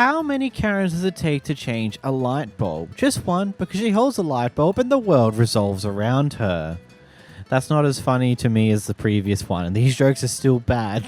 How many Karens does it take to change a light bulb? Just one, because she holds a light bulb and the world revolves around her. That's not as funny to me as the previous one, and these jokes are still bad.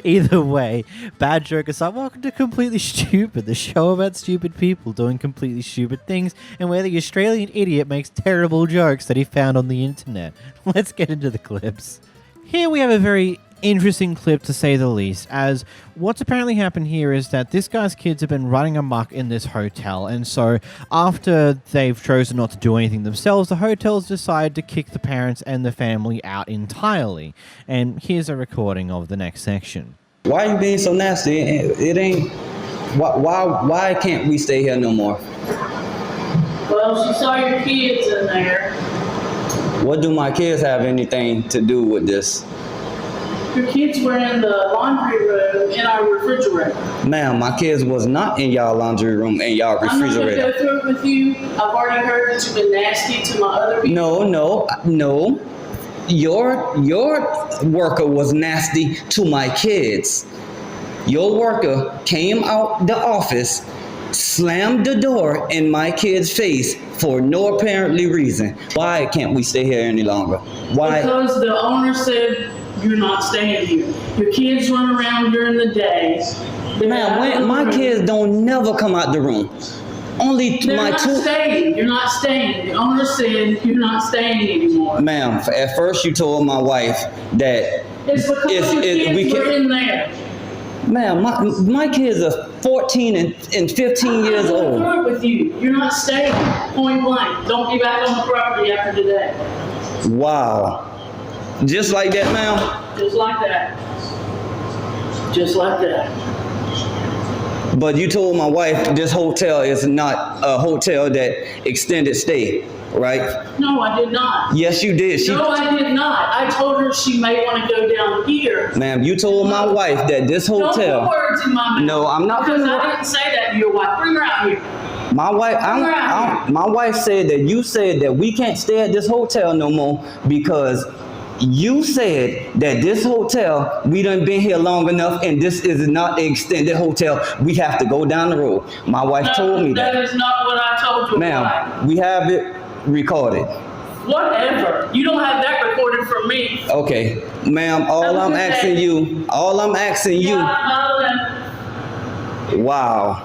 Either way, bad joke aside, welcome to Completely Stupid, the show about stupid people doing completely stupid things, and where the Australian idiot makes terrible jokes that he found on the internet. Let's get into the clips. Here we have a very interesting clip, to say the least, as what's apparently happened here is that this guy's kids have been running amok in this hotel, and so after they've chosen not to do anything themselves, the hotel's decided to kick the parents and the family out entirely. And here's a recording of the next section. Why are you being so nasty? It ain't. Why can't we stay here no more? Well, she saw your kids in there. What do my kids have anything to do with this? Your kids were in the laundry room in our refrigerator. Ma'am, my kids was not in y'all laundry room and y'all refrigerator. I'm not going to go through it with you. I've already heard that you've been nasty to my other people. No. Your worker was nasty to my kids. Your worker came out the office, slammed the door in my kid's face for no apparently reason. Why can't we stay here any longer? Why? Because the owner said you're not staying here. Your kids run around during the day. Ma'am, my kids don't never come out the room. Only They're my not two. Staying. You're not staying. The owner said you're not staying anymore. Ma'am, at first you told my wife that it's because your kids were in there. Ma'am, my kids are 14 and 15 years old. I'm with you. You're not staying. Point blank. Don't be back on the property after today. Wow. Just like that, ma'am? Just like that. Just like that. But you told my wife this hotel is not a hotel that extended stay, right? No, I did not. Yes, you did. No, I did not. I told her she may want to go down here. Ma'am, you told my wife that this hotel... Don't put words in my mouth. No, I'm not... Because I didn't say that to your wife. Bring her out here. My wife said that you said that we can't stay at this hotel no more because you said that this hotel, we done been here long enough and this is not an extended hotel. We have to go down the road. My wife told me that. That is not what I told you. Ma'am, we have it recorded. Whatever. You don't have that recorded from me. Okay. Ma'am, all I'm asking you. Wow.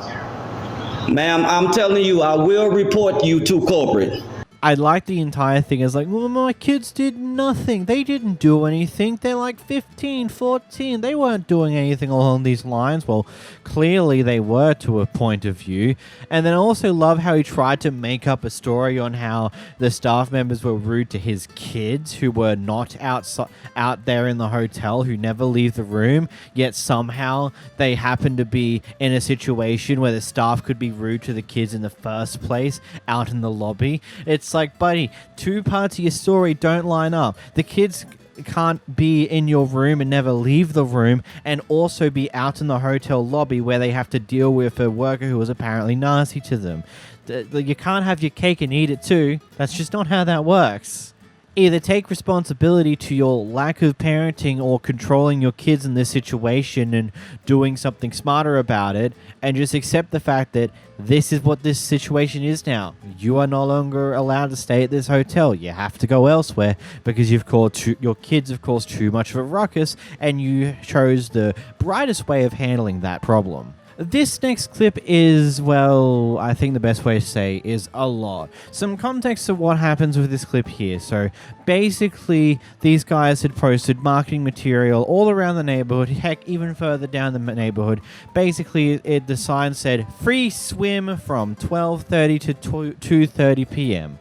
Ma'am, I'm telling you, I will report you to corporate. I like the entire thing as like, well, my kids did nothing. They didn't do anything. They're like 15, 14. They weren't doing anything along these lines. Well, clearly they were to a point of view. And then I also love how he tried to make up a story on how the staff members were rude to his kids who were not out there in the hotel, who never leave the room, yet somehow they happen to be in a situation where the staff could be rude to the kids in the first place out in the lobby. It's like, buddy, two parts of your story don't line up. The kids can't be in your room and never leave the room and also be out in the hotel lobby where they have to deal with a worker who was apparently nasty to them. You can't have your cake and eat it too. That's just not how that works. Either take responsibility to your lack of parenting or controlling your kids in this situation and doing something smarter about it, and just accept the fact that this is what this situation is now. You are no longer allowed to stay at this hotel. You have to go elsewhere because your kids have caused too much of a ruckus, and you chose the brightest way of handling that problem. This next clip is, well, I think the best way to say is a lot. Some context of what happens with this clip here. So basically, these guys had posted marketing material all around the neighborhood, heck, even further down the neighborhood. Basically, the sign said, free swim from 12:30 to 2:30 p.m.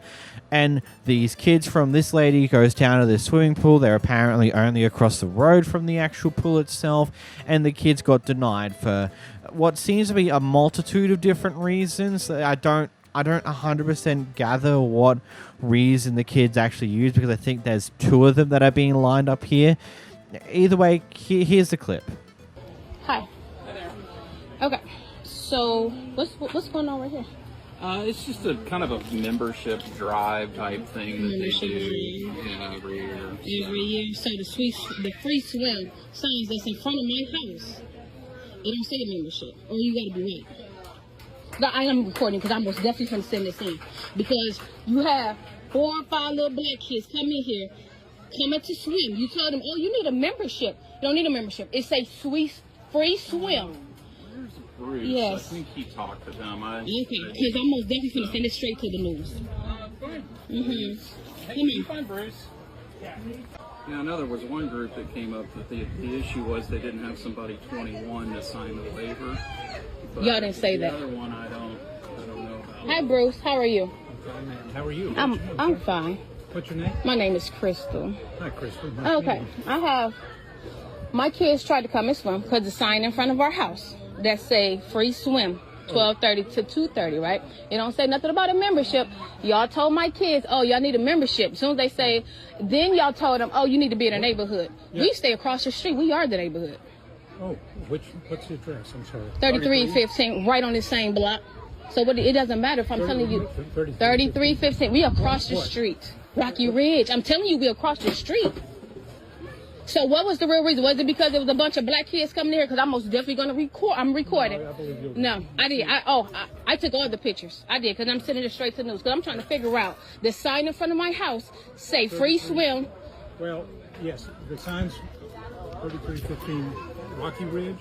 And these kids from this lady goes down to the swimming pool. They're apparently only across the road from the actual pool itself. And the kids got denied for what seems to be a multitude of different reasons. I don't 100% gather what reason the kids actually used, because I think there's two of them that are being lined up here. Either way, here's the clip. Hi. Hi there. Okay. So what's going on right here? It's just a kind of a membership drive type thing that they do every year. Every year. So the free swim signs that's in front of my house. It don't say membership, or you gotta be right. No, I am recording because I'm most definitely going to send this in. Because you have 4 or 5 little black kids coming here, coming to swim. You tell them, oh, you need a membership. You don't need a membership. It says free swim. Where's Bruce? Yes. I think he talked to them. Okay, because I'm most definitely going to send it straight to the news. Hey, fine, Bruce. Yeah, I know there was one group that came up that the issue was they didn't have somebody 21 to sign the waiver. But Y'all didn't say that. The other one I don't know about. Hi, Bruce. How are you? How are you? I'm fine. What's your name? My name is Crystal. Hi, Crystal. Nice to Okay, meet you. I have my kids tried to come and swim because the sign in front of our house that say free swim 12:30 to 2:30, right? It don't say nothing about a membership. Y'all told my kids, oh, y'all need a membership. As soon as they say, then y'all told them, oh, you need to be in a neighborhood. Yeah. We stay across the street. We are the neighborhood. Oh, what's the address? I'm sorry. 3315, right on the same block. So it doesn't matter if I'm telling you 3315. We across the street. Rocky Ridge. I'm telling you, we across the street. So what was the real reason? Was it because there was a bunch of black kids coming here? Because I'm most definitely going to record. I'm recording. I believe you'll No, I did. I took all the pictures. I did because I'm sending it straight to the news. Because I'm trying to figure out the sign in front of my house say free swim. Well, yes, the sign's 3315 Rocky Ridge,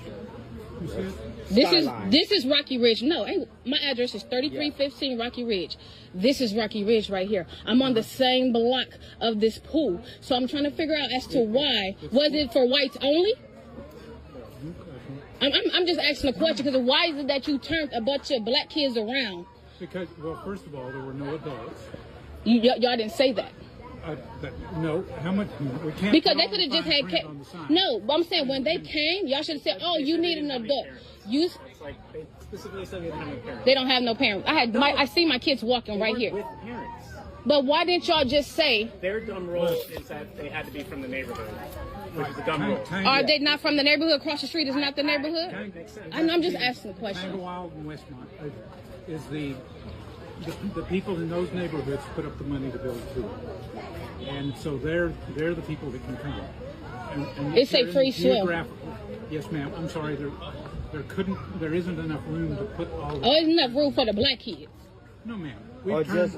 you said? This is Rocky Ridge. No, my address is 3315 Rocky Ridge. This is Rocky Ridge right here. I'm on the same block of this pool. So I'm trying to figure out as to why. Was it for whites only? I'm just asking a question because why is it that you turned a bunch of black kids around? Because, well, first of all, there were no adults. Y'all didn't say that. No, how much? We can't Because put they all could have the just fine had print on the sign. no, but I'm saying when they came, y'all should have said, "Oh, you need an adult." You Like they specifically said they didn't have a parent. they don't have no parents. I see my kids walking right here. With parents. But why didn't y'all just say? Their dumb rule is that they had to be from the neighborhood, which is a dumb rule. Are they not from the neighborhood? Across the street is not the neighborhood. I'm just asking a question. Tanglewild and Westmont is the people in those neighborhoods put up the money to build too, and so they're the people that can come. And It say free swim. Yes, ma'am. I'm sorry. There isn't enough room to put all. Oh, there's enough room for the black kids. No, ma'am. Or just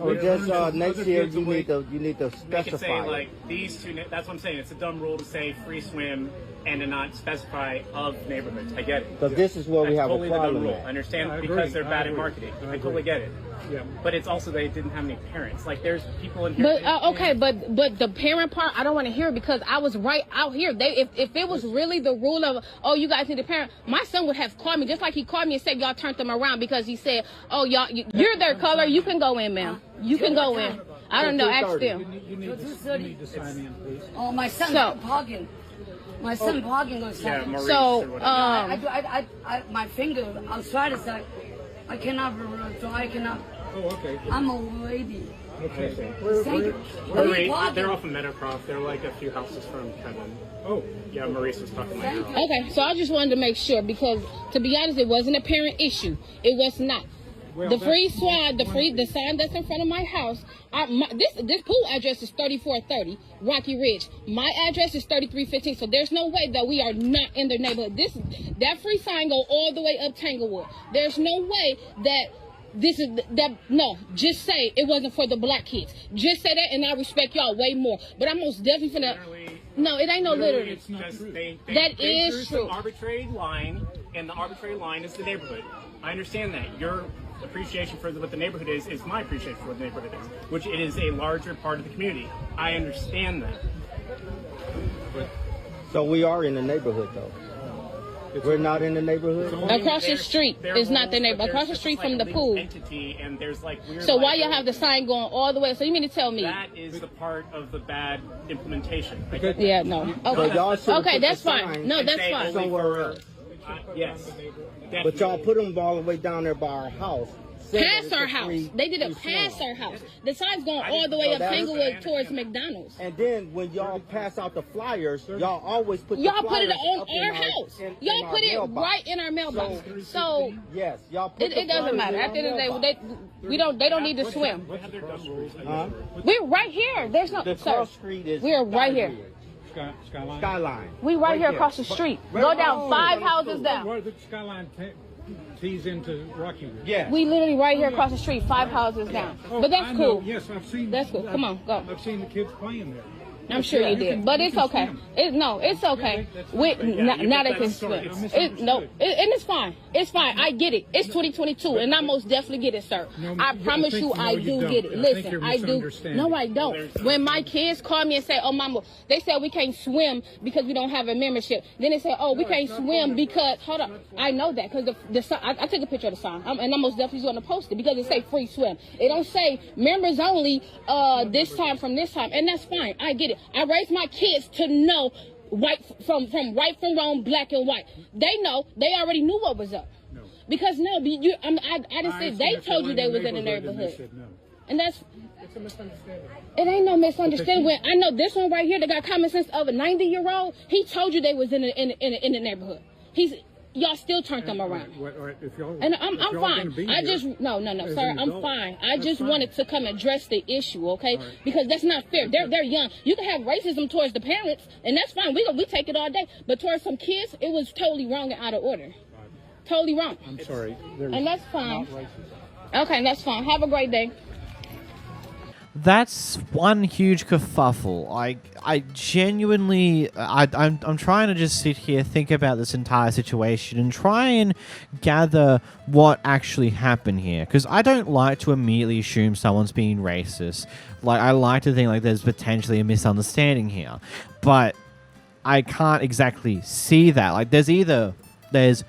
next year you need to Make it say specify. like these two. That's what I'm saying. It's a dumb rule to say free swim and to not specify of neighborhoods. I get it. Because this is where we That's have totally a the dumb problem rule. at. I understand I agree. because they're I bad at agree. marketing. I I agree. totally get it. Yeah. But it's also they didn't have any parents. Like there's people in here. But okay, but the parent part, I don't want to hear it because I was right out here. If it was really the rule of you guys need a parent, my son would have called me just like he called me and said y'all turned them around because he said, oh you're their color, you can go in, ma'am. You can go in. I don't know. Ask them. You need to sign in, please. Oh, my son parking. My son parking on Yeah, Saturday. Maurice So, or whatever. My finger arthritis. I cannot so I cannot. Oh, okay. I'm a lady. Okay. Thank you. They're off of Meadowcroft. They're like a few houses from Kevin. Oh, Yeah, Maurice was talking to my girl. Okay, so I just wanted to make sure because to be honest, it wasn't a parent issue. It was not. well, The free swad, the sign that's in front of my house. This pool address is 3430 Rocky Ridge. My address is 3315. So there's no way that we are not in the neighborhood. That free sign go all the way up Tanglewood. There's no way that this is that. No, just say it wasn't for the black kids. Just say that, and I respect y'all way more. But I'm most definitely finna. No, it ain't no literally. it's not true. That they is drew true. some arbitrary line, and the arbitrary line is the neighborhood. I understand that. Your appreciation for what the neighborhood is my appreciation for what the neighborhood is, which it is a larger part of the community. I understand that. So we are in the neighborhood, though. We're not in the neighborhood. Across the street is not the neighborhood. Across the street from the pool. Entity, and there's like weird. So why y'all have the sign going all the way? So you mean to tell me? That is the part of the bad implementation. Yeah, no. So y'all Okay, should okay, put that's the fine. sign No, that's say fine. only somewhere else. Yes. But y'all put them all the way down there by our house. Said that Past it's our a house. free- They did it free past swim. our house. The sign's going all the way up that's- Tanglewood towards McDonald's. And then when y'all pass out the flyers, y'all always put the Y'all put it flyers on up in our house. in Y'all our put it mailbox. right in our mailbox. So Yes, y'all put it doesn't matter. At the end of the day, they don't need to swim. They have their dumb rules. We're right here. There's no The sir. cross street is We're right here. Skyline? Skyline. We right here there. across the street. Right- Go down 5 houses down. Where the Skyline tees into Rocky Ridge. Yeah. We literally right here across the street, 5 houses down. Oh, But that's I know. cool. Yes, I've seen. That's cool. Come on, go. I've seen the kids playing there. I'm sure you did, but it's okay. It's okay. Now they can swim. And it's fine. It's fine. I get it. It's 2022, and I most definitely get it, sir. I promise you, I do get it. Listen, I do. No, I don't. When my kids call me and say, "Oh, mama," they said we can't swim because we don't have a membership. Then they say, "Oh, we can't swim because." Hold on, I know that because the sign. I took a picture of the sign, and I'm most definitely going to post it because it say free swim. It don't say members only. This time from this time, and that's fine. I get it. I raised my kids to know right from right from wrong, black and white. They know. They already knew what was up. No. Because I just said they told you they was in the neighborhood. Said no. And that's. It's a misunderstanding. It ain't no misunderstanding. When I know this one right here that got common sense of a 90-year-old, he told you they was in the neighborhood. Y'all still turned them around. And I'm fine. No, sir, I'm fine. I just wanted to come address the issue, okay? Right. Because that's not fair. They're young. You can have racism towards the parents, and that's fine. We take it all day. But towards some kids, it was totally wrong and out of order. Totally wrong. I'm sorry. And that's fine. Okay, that's fine. Have a great day. That's one huge kerfuffle. I genuinely, I'm trying to just sit here, think about this entire situation, and try and gather what actually happened here. Because I don't like to immediately assume someone's being racist. Like, I like to think like there's potentially a misunderstanding here, but I can't exactly see that. Like, there's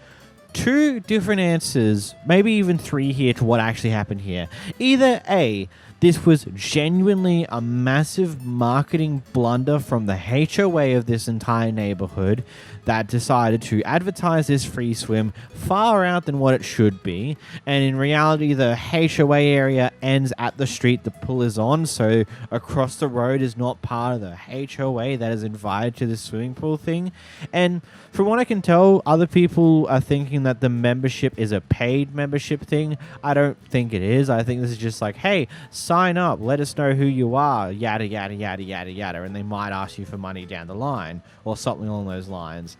2 different answers, maybe even 3 here to what actually happened here. Either A, this was genuinely a massive marketing blunder from the HOA of this entire neighborhood that decided to advertise this free swim far out than what it should be. And in reality, the HOA area ends at the street the pool is on, so across the road is not part of the HOA that is invited to the swimming pool thing. And from what I can tell, other people are thinking that the membership is a paid membership thing. I don't think it is. I think this is just like, hey, sign up, let us know who you are, yada, yada, yada, yada, yada, and they might ask you for money down the line, or something along those lines.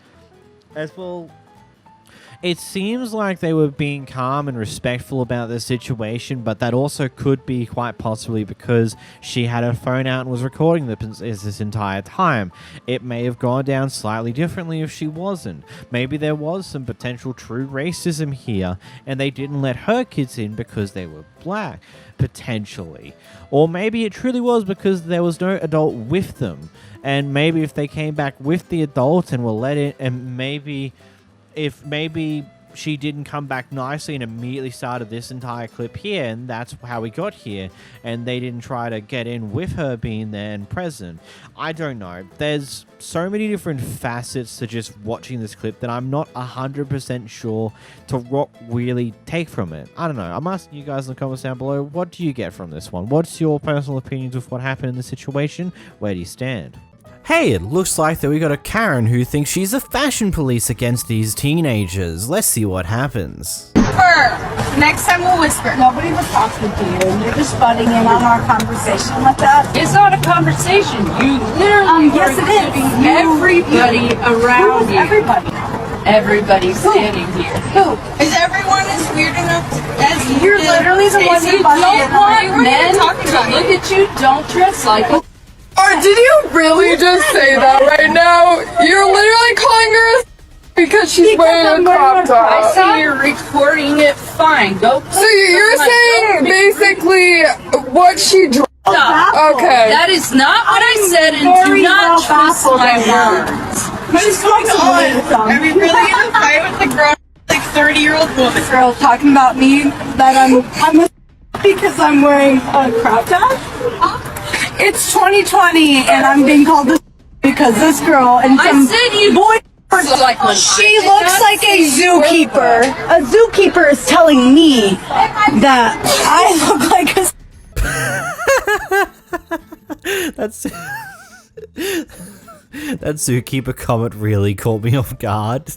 As well, it seems like they were being calm and respectful about the situation, but that also could be quite possibly because she had her phone out and was recording this entire time. It may have gone down slightly differently if she wasn't. Maybe there was some potential true racism here, and they didn't let her kids in because they were black, potentially. Or maybe it truly was because there was no adult with them. And maybe if they came back with the adult and were let in, and maybe she didn't come back nicely and immediately started this entire clip here, and that's how we got here, and they didn't try to get in with her being there and present. I don't know. There's so many different facets to just watching this clip that I'm not 100% sure to what really take from it. I don't know. I'm asking you guys in the comments down below, what do you get from this one? What's your personal opinions of what happened in the situation? Where do you stand? Hey, it looks like that we got a Karen who thinks she's a fashion police against these teenagers. Let's see what happens. Next time we'll whisper. Nobody was talking to you, and you're just butting in on our conversation like that. It's not a conversation. You literally yes, it is. Everybody around you. Everybody. Everybody's standing here. Who? Is everyone as weird enough as You're literally the one who don't want men to look at you. Don't dress like a. Or did you really just say that right now? You're literally calling her a because she's wearing a crop top. I see you're recording it. Fine, go. So you're saying basically what she dropped. Okay. That is not what I said, and do not twist my words. She's talking on. Are we really in a fight with the grown, like 30-year-old woman? Girl talking about me that I'm a because I'm wearing a crop top. It's 2020 and I'm being called a because this girl and some boy. She looks like a zookeeper. A zookeeper is telling me that I look like a. That's that zookeeper comment really caught me off guard.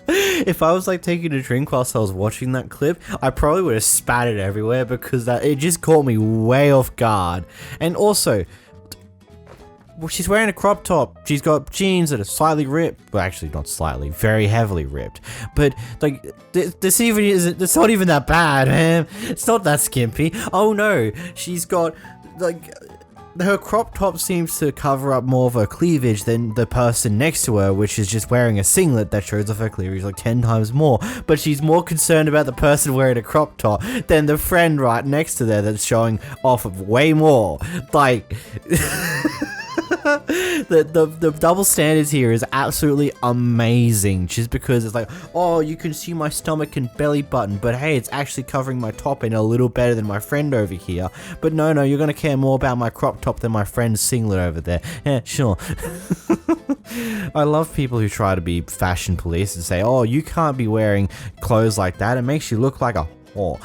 If I was like taking a drink whilst I was watching that clip, I probably would have spat it everywhere because it just caught me way off guard. And also, she's wearing a crop top. She's got jeans that are slightly ripped. Well, actually, not slightly, very heavily ripped. But like, this even isn't. It's not even that bad, man. It's not that skimpy. Oh no, she's got like. Her crop top seems to cover up more of her cleavage than the person next to her, which is just wearing a singlet that shows off her cleavage like 10 times more. But she's more concerned about the person wearing a crop top than the friend right next to there that's showing off way more. Like... the double standards here is absolutely amazing, just because it's like, oh, you can see my stomach and belly button, but hey, it's actually covering my top in a little better than my friend over here. But no, you're gonna care more about my crop top than my friend's singlet over there. Yeah, sure. I love people who try to be fashion police and say, oh, you can't be wearing clothes like that, it makes you look like a whore.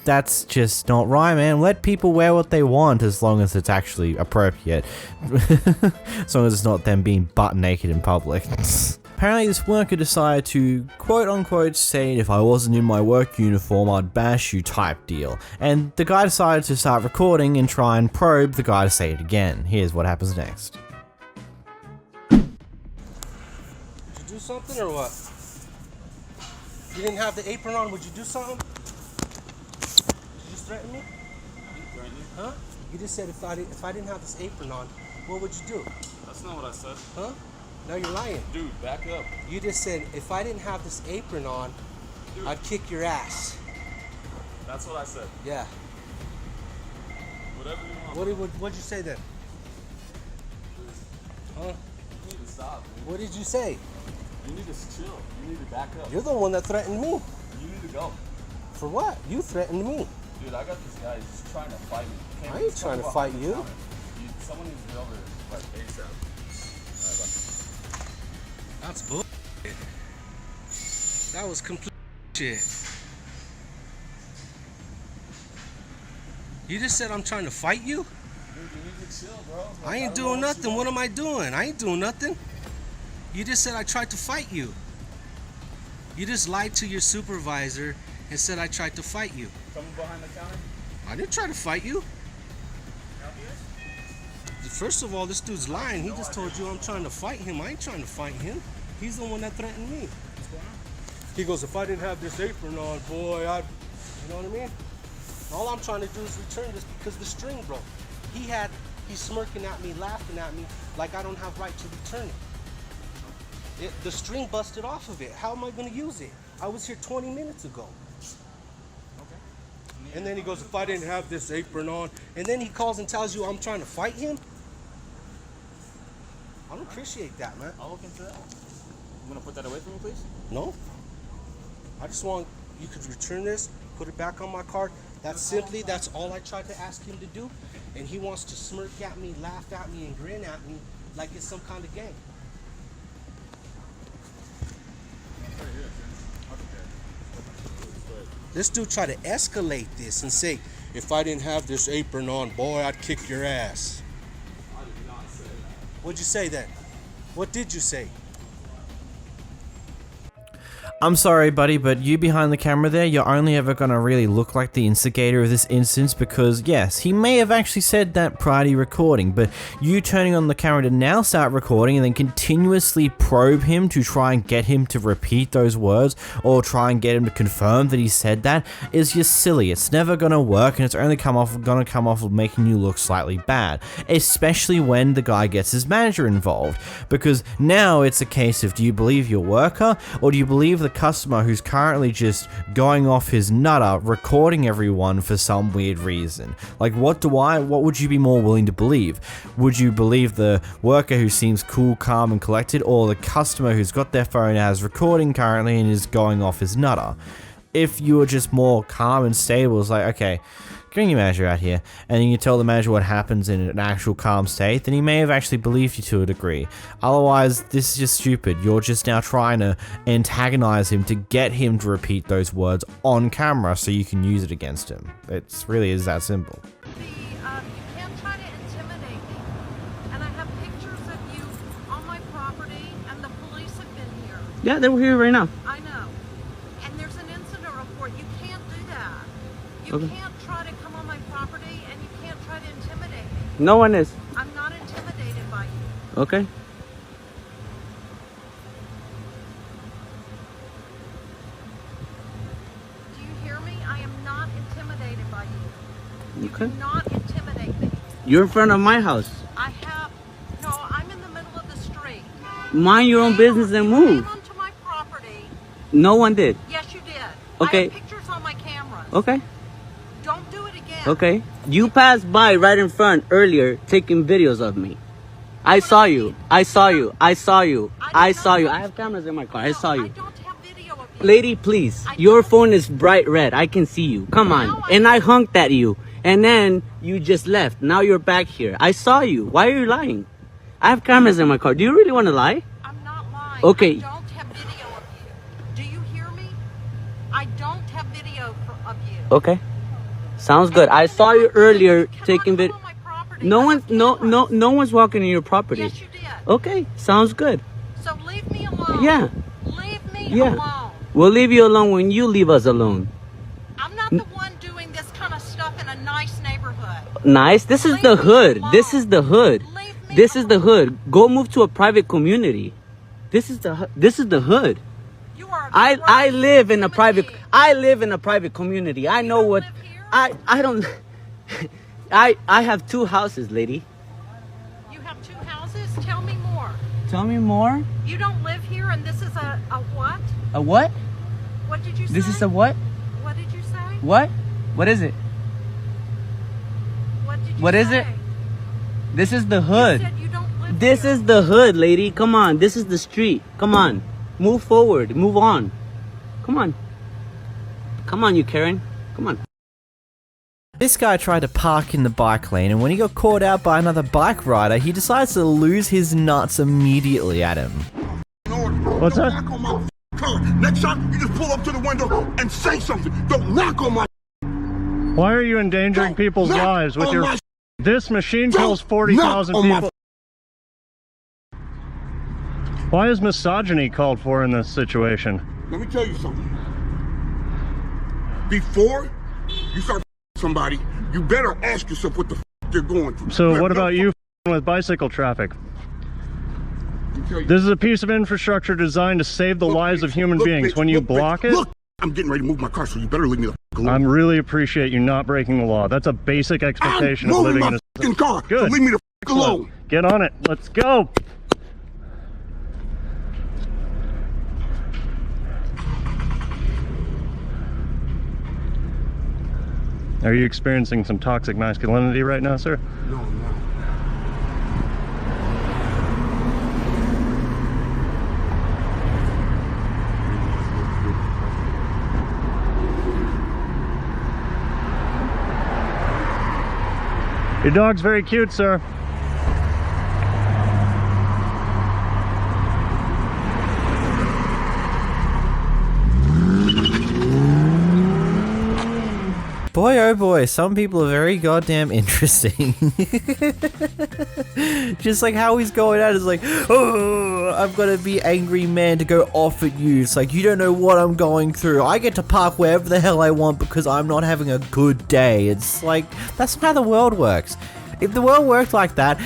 That's just not right, man. Let people wear what they want as long as it's actually appropriate. As long as it's not them being butt naked in public. Apparently this worker decided to quote-unquote say, if I wasn't in my work uniform, I'd bash you type deal. And the guy decided to start recording and try and probe the guy to say it again. Here's what happens next. Did you do something or what? You didn't have the apron on, would you do something? Threaten me? Huh? You just said if I didn't have this apron on, what would you do? That's not what I said. Huh? Now you're lying. Dude, back up. You just said if I didn't have this apron on, dude, I'd kick your ass. That's what I said. Yeah. Whatever you want. What'd you say then? Huh? You need to stop, dude. What did you say? You need to chill. You need to back up. You're the one that threatened me. You need to go. For what? You threatened me. Dude, I got this guy. He's just trying to fight me. I ain't trying to fight you. Someone needs to get over here, like, ASAP. Alright, bye. That's bullshit. That was complete shit. You just said I'm trying to fight you? Dude, you need to chill, bro. Like, I ain't doing nothing. What am I doing? I ain't doing nothing. You just said I tried to fight you. You just lied to your supervisor and said I tried to fight you. Coming behind the counter? I didn't try to fight you. First of all, this dude's lying. He just told you I'm trying to fight him. I ain't trying to fight him. He's the one that threatened me. What's going on? He goes, if I didn't have this apron on, boy, I'd... You know what I mean? All I'm trying to do is return this because the string broke. He's smirking at me, laughing at me, like I don't have right to return it. The string busted off of it. How am I going to use it? I was here 20 minutes ago. Okay. And then he goes, if I didn't have this apron on, and then he calls and tells you I'm trying to fight him? I don't appreciate that, man. I'll look into that. You want to put that away from me, please? No. I just want you could return this, put it back on my card. That's all I tried to ask him to do. And he wants to smirk at me, laugh at me, and grin at me like it's some kind of game. This dude tried to escalate this and say, if I didn't have this apron on, boy, I'd kick your ass. I did not say that. What'd you say then? What did you say? I'm sorry, buddy, but you behind the camera there, you're only ever gonna really look like the instigator of this instance because, yes, he may have actually said that prior to recording, but you turning on the camera to now start recording and then continuously probe him to try and get him to repeat those words or try and get him to confirm that he said that is just silly. It's never gonna work and it's only gonna come off of making you look slightly bad, especially when the guy gets his manager involved, because now it's a case of do you believe your worker or do you believe the customer who's currently just going off his nutter recording everyone for some weird reason. Like what would you be more willing to believe? Would you believe the worker who seems cool, calm and collected, or the customer who's got their phone as recording currently and is going off his nutter? If you were just more calm and stable, it's like, okay, bring your manager out here, and you tell the manager what happens in an actual calm state, then he may have actually believed you to a degree. Otherwise, this is just stupid. You're just now trying to antagonize him to get him to repeat those words on camera so you can use it against him. It really is that simple. You can't try to intimidate me. And I have pictures of you on my property, and the police have been here. Yeah, they were here right now. I know. And there's an incident report. You can't do that. You Okay. can't try to come on my property, and you can't try to intimidate me. No one is. I'm not intimidating Okay. Do you hear me? I am not intimidated by you. You Okay. do not intimidate me. You're in front of my house. No, I'm in the middle of the street. Mind your own business and move. Came onto my property. No one did. Yes, you did. Okay. I have pictures on my cameras. Okay. Don't do it again. Okay. You passed by right in front earlier taking videos of me. I saw you. I saw you. I saw you. I saw you. I have cameras in my car. I saw you. I don't have video of you. Lady, please. Your phone is bright red. I can see you. Come on. And I honked at you. And then you just left. Now you're back here. I saw you. Why are you lying? I have cameras in my car. Do you really want to lie? I'm not lying. Okay. I don't have video of you. Do you hear me? I don't have video of you. Okay. Sounds good. I saw you earlier taking video. No one's walking in your property. Yes, you did. Okay. Sounds good. So leave me alone. Yeah. Leave me Yeah. alone. We'll leave you alone when you leave us alone. I'm not the one doing this kind of stuff in a nice neighborhood. Nice. This is the hood. This is the hood. This is the hood. Go move to a private community. This is the hood. I live in a private community. I know what I don't I have 2 houses, lady. You have 2 houses? Tell me more. Tell me more. You don't live here and this is a what? A what? What did you say? This is a what? What did you say? What? What is it? What did you What say? is it? This is the hood. You said you don't live This is the hood, lady. Come on. This is the street. Come on. Move forward. Move on. Come on. Come on, you Karen. Come on. This guy tried to park in the bike lane, and when he got caught out by another bike rider, he decides to lose his nuts immediately at him. What's that? Knock on my car. Next time, you just pull up to the window and say something. Don't knock on my. Why are you endangering people's lives with your... This machine kills 40,000 people. Why is misogyny called for in this situation? Let me tell you something. Before you start somebody, you better ask yourself what the they're going through. So what about you with bicycle traffic? This is a piece of infrastructure designed to save the lives of human beings. When you block it... Look, I'm getting ready to move my car, so you better leave me the alone. I really appreciate you not breaking the law. That's a basic expectation of living in a... car, Good. so leave me the alone. Get on it. Let's go. Are you experiencing some toxic masculinity right now, sir? No, I'm not. Your dog's very cute, sir. Boy, oh boy, some people are very goddamn interesting. Just like how he's going out is like, oh, I've got to be angry man to go off at you. It's like, you don't know what I'm going through. I get to park wherever the hell I want because I'm not having a good day. It's like, that's not how the world works. If the world worked like that,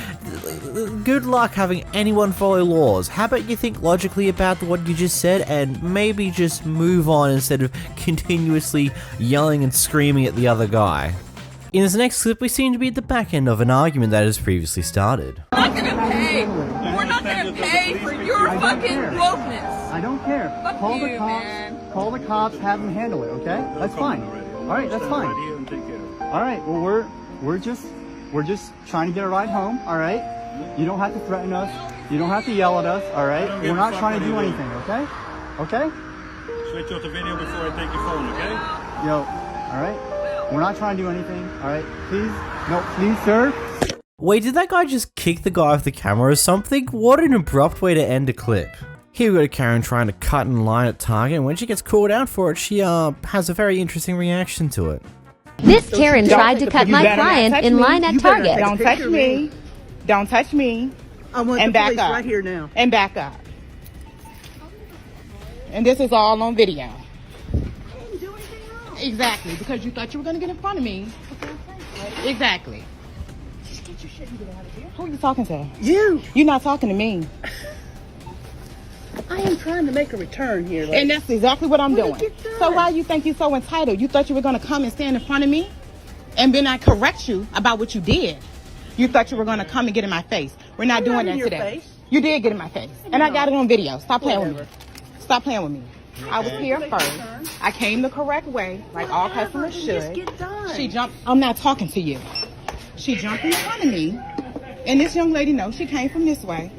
good luck having anyone follow laws. How about you think logically about what you just said and maybe just move on instead of continuously yelling and screaming at the other guy. In this next clip, we seem to be at the back end of an argument that has previously started. We're not gonna pay. We're not gonna pay for your fucking wokeness. I don't care. Fuck Call the you, cops. man. Call the cops. Have them handle it. Okay? That's fine. All right, that's fine. All right. Well, we're just trying to get a ride home. All right. You don't have to threaten us. You don't have to yell at us. All right. We're not trying to do anything. Okay? Okay? Switch off the video before I take your phone. Okay? Yo. All right. We're not trying to do anything. All right. Please. No. Please, sir. Wait, did that guy just kick the guy off the camera or something? What an abrupt way to end a clip. Here we go to Karen trying to cut in line at Target, and when she gets called out for it, she has a very interesting reaction to it. This Karen tried to cut my client in line at Target. Don't touch me. Don't touch me. I want and the back police up. right here now. And back up. And this is all on video. Exactly, because you thought you were going to get in front of me. Exactly. you shouldn't get out of here. Who are you talking to? You. You're not talking to me. I am trying to make a return here. And that's exactly what I'm doing. So why you think you're so entitled? You thought you were going to come and stand in front of me and then I correct you about what you did. You thought you were going to come and get in my face. We're not doing that today. You did get in my face. And I got it on video. Stop playing with me. Stop playing with me. I was here first. I came the correct way, like all customers should. She jumped. I'm not talking to you. She jumped in front of me. And this young lady knows she came from this way.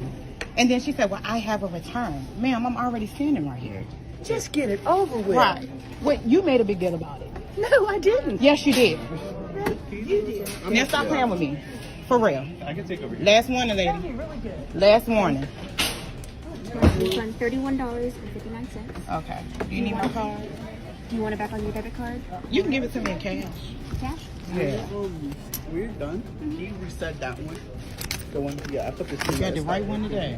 And then she said, well, I have a return. Ma'am, I'm already standing right here. Just get it over with. Right. Wait, you made a big deal about it. No, I didn't. Yes, you did. You did. Now stop playing with me. For real. I can take over here. Last warning, lady. Really good. Last warning. Refund $31.59. Okay. Do you need my card? Do you want it back on your debit card? You can give it to me in cash. Cash? Yeah. We're done. Can you reset that one? The one, yeah, I put this in. You got the right one today.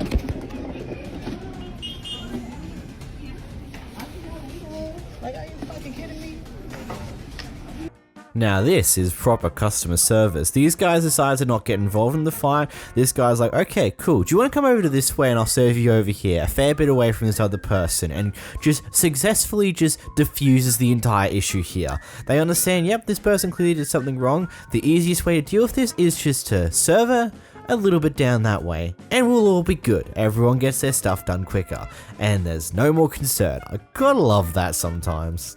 Like, are you fucking kidding me? Now this is proper customer service. These guys decide to not get involved in the fight. This guy's like, okay, cool. Do you want to come over to this way and I'll serve you over here, a fair bit away from this other person, and just successfully just diffuses the entire issue here. They understand, yep, this person clearly did something wrong. The easiest way to deal with this is just to serve her a little bit down that way, and we'll all be good. Everyone gets their stuff done quicker, and there's no more concern. I gotta love that sometimes.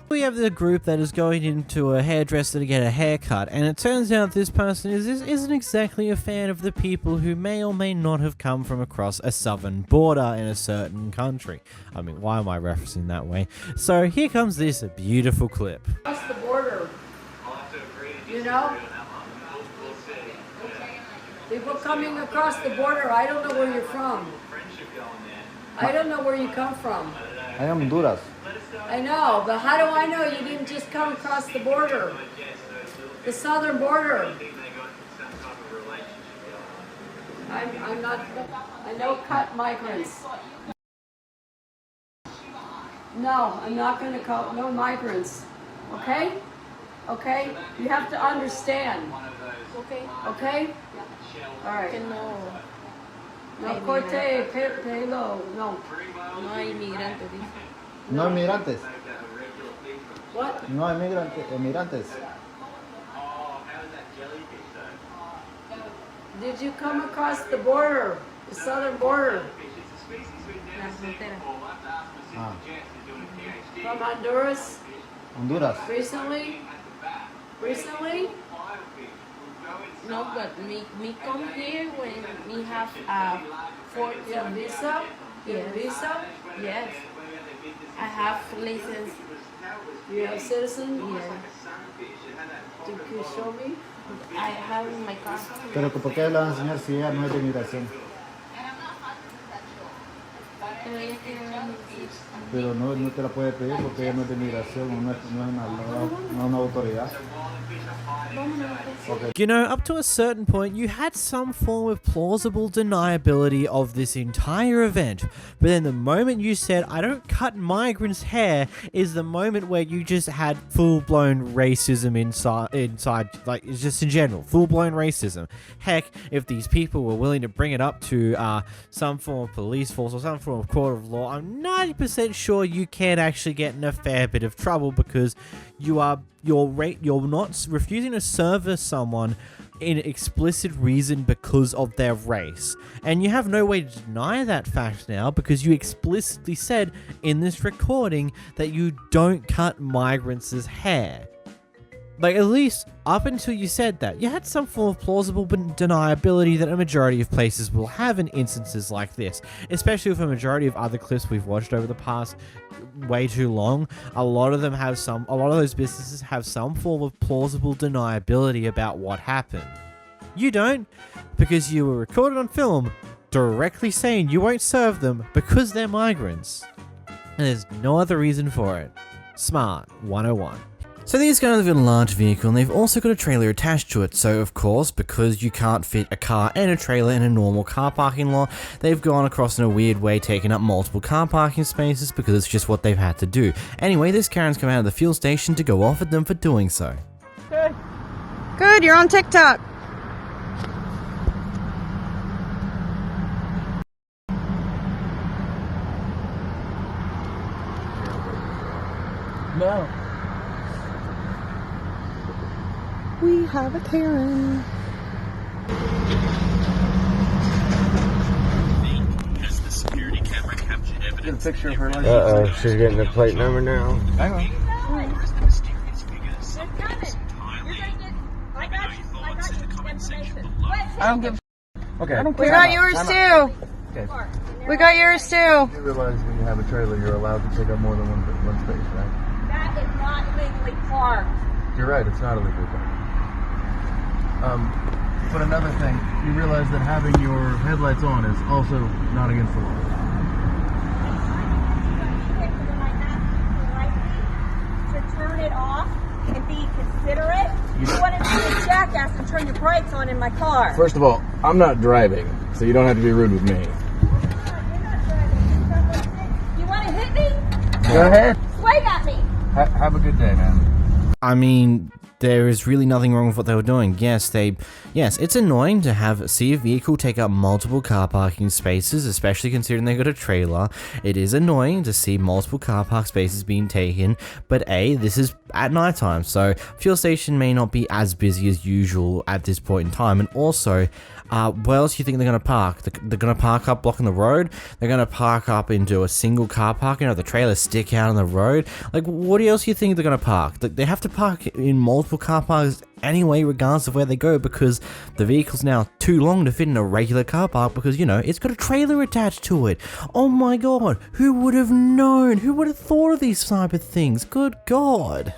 We have the group that is going into a hairdresser to get a haircut, and it turns out this person isn't exactly a fan of the people who may or may not have come from across a southern border in a certain country. I mean, why am I referencing that way? So here comes this beautiful clip. Across the border, you know? People coming across the border, I don't know where you're from. I don't know where you come from. I am Honduras. I know, but how do I know you didn't just come across the border? The southern border. I'm not, I know cut migrants. No, I'm not going to call, no migrants. Okay? Okay? You have to understand. Okay. Okay? All right. Que no. No corte, pelo, no. No hay inmigrantes. No inmigrantes. What? No inmigrantes. Did you come across the border, the southern border? La frontera. Ah. From Honduras? Honduras. Recently? Recently? No, but me come here when we have for your visa? Yes. Visa? Yes. I have license. You have citizen? Yes. You can show me? I have in my car. Pero ¿por qué le van a enseñar si ella no es de inmigración? Pero ella quiere ver mi Pero no te la puede pedir porque ella no es de inmigración, no es una autoridad. Okay. You know, up to a certain point, you had some form of plausible deniability of this entire event. But then the moment you said, I don't cut migrants' hair, is the moment where you just had full-blown racism inside, like, it's just in general, full-blown racism. Heck, if these people were willing to bring it up to some form of police force or some form of court of law, I'm 90% sure you can actually get in a fair bit of trouble because you're not refusing to service someone in explicit reason because of their race. And you have no way to deny that fact now because you explicitly said in this recording that you don't cut migrants' hair. Like, at least up until you said that, you had some form of plausible deniability that a majority of places will have in instances like this. Especially with a majority of other clips we've watched over the past way too long. A lot of those businesses have some form of plausible deniability about what happened. You don't, because you were recorded on film directly saying you won't serve them because they're migrants. And there's no other reason for it. Smart 101. So these guys have got a large vehicle and they've also got a trailer attached to it, so of course, because you can't fit a car and a trailer in a normal car parking lot, they've gone across in a weird way, taking up multiple car parking spaces because it's just what they've had to do. Anyway, this Karen's come out of the fuel station to go off at them for doing so. Good. Good, you're on TikTok. No. We have a Karen. Has the security camera captured evidence? Get a picture of her. Uh-oh, she's getting the plate number now. Hang on. I don't give a okay. I don't care. We got yours too. Okay. We got yours too. You realize when you have a trailer, you're allowed to take up more than one space, right? That is not legally parked. You're right, it's not illegal parking. But another thing, you realize that having your headlights on is also not against the law. To turn it off and be considerate. You want to be a jackass and turn your brakes on in my car. First of all, I'm not driving, so you don't have to be rude with me. You want to hit me? Go ahead. Swing at me. Have a good day, man. I mean, there is really nothing wrong with what they were doing. Yes, it's annoying to see a vehicle take up multiple car parking spaces, especially considering they got a trailer. It is annoying to see multiple car park spaces being taken, but this is at nighttime, so fuel station may not be as busy as usual at this point in time. And also, where else do you think they're going to park? They're going to park up blocking the road? They're going to park up into a single car park, the trailers stick out on the road? Like, what else do you think they're going to park? They have to park in multiple car parks anyway, regardless of where they go, because the vehicle's now too long to fit in a regular car park because, it's got a trailer attached to it. Oh my god, who would have known? Who would have thought of these type of things? Good god.